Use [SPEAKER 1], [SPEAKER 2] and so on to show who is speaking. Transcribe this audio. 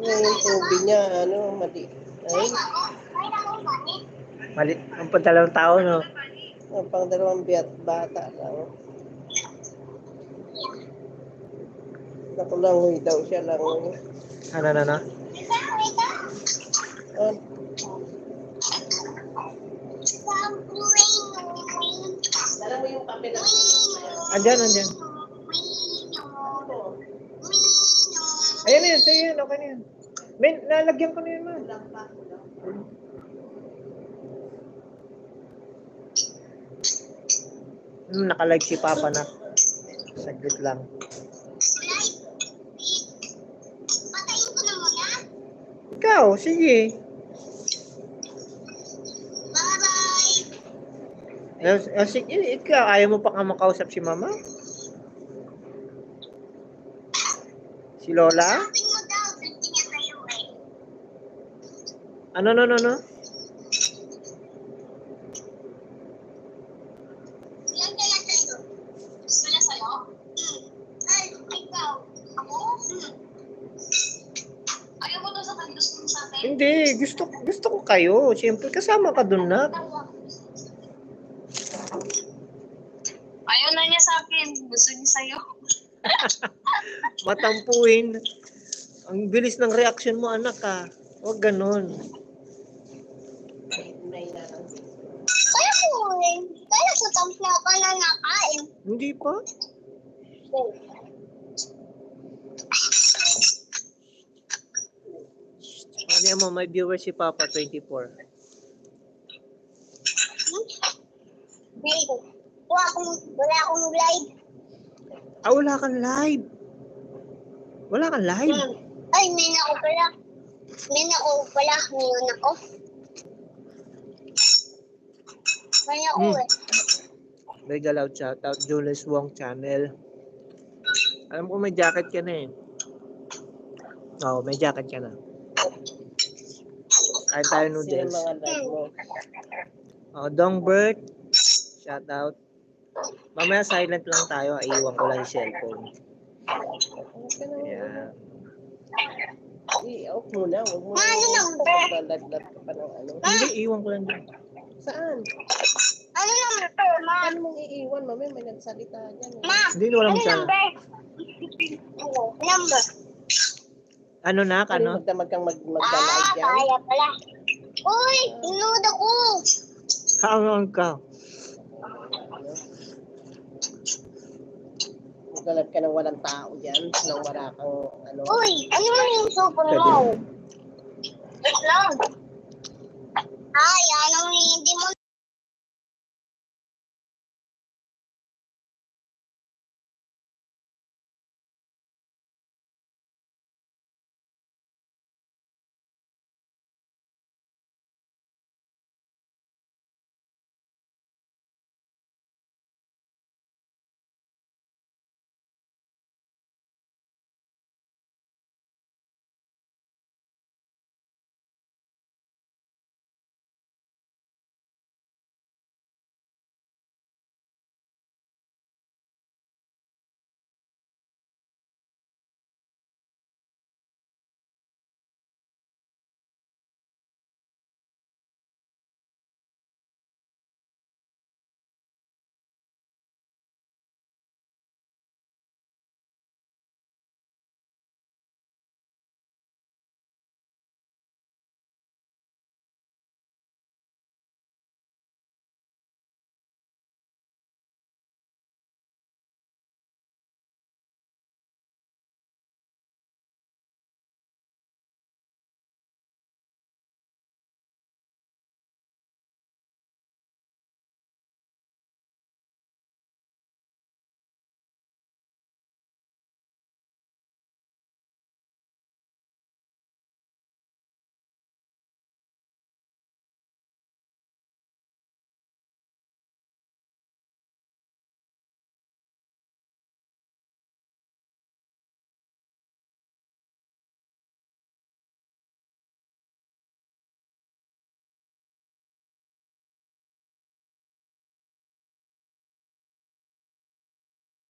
[SPEAKER 1] Yung tubig niya, mali. Ay,
[SPEAKER 2] Mali. Ang padalawang tao, no?
[SPEAKER 1] pang dalawang bata lang. Nakulangoy daw siya lang.
[SPEAKER 2] Ano?
[SPEAKER 1] Dala mo yung papel na
[SPEAKER 2] Andyan. Ayan na yan, sa'yo yan, okay na yan. Men, nalagyan ko na yan, man. Nakalag si Papa na. Saglit lang. Ikaw, sige. Sige, ikaw, ayaw mo pa ka makausap si Mama? Si Lola? Ano? Hindi, gusto ko kayo. Siyempre, kasama ka dun na.
[SPEAKER 3] Ayaw na niya sa akin. Gusto niya sa'yo.
[SPEAKER 2] Matampuin. Ang bilis ng reaction mo, anak, ha. Huwag ganon.
[SPEAKER 3] Kaya ko tampla ka na nakain.
[SPEAKER 2] Hindi pa? Ano mo, may viewer si Papa, 24.
[SPEAKER 3] Wala akong live.
[SPEAKER 2] Wala kang live. Wala kang live?
[SPEAKER 3] Ay, may nako pala. Ngayon ako. May ako eh.
[SPEAKER 2] May galaw shoutout, Julius Wong channel. Alam ko may jacket ka na eh. Oo, may jacket ka na. Kain tayo noodles. Dongbert, shoutout. Mamaya silent lang tayo, iiwan ko lang yung cellphone. Ayan.
[SPEAKER 1] I-off muna. Huwag mo. Lalaglat ka pa ng ano.
[SPEAKER 2] Hindi, iiwan ko lang din.
[SPEAKER 1] Saan?
[SPEAKER 3] Ano number to, ma?
[SPEAKER 1] Saan mong iiwan? Mami, may nagsalita dyan.
[SPEAKER 3] Ma,
[SPEAKER 2] Hindi, wala mo siya.
[SPEAKER 3] Number.
[SPEAKER 2] Ano na, ano?
[SPEAKER 1] Magdamag kang magdamag yan.
[SPEAKER 3] Kaya pala. Uy, inood ako.
[SPEAKER 2] Hangang ka.
[SPEAKER 1] Magdamag ka ng walang tao dyan. Nang wala kang ano.
[SPEAKER 3] Uy, ano man yung super mo? Wait lang. Ay, ano, hindi mo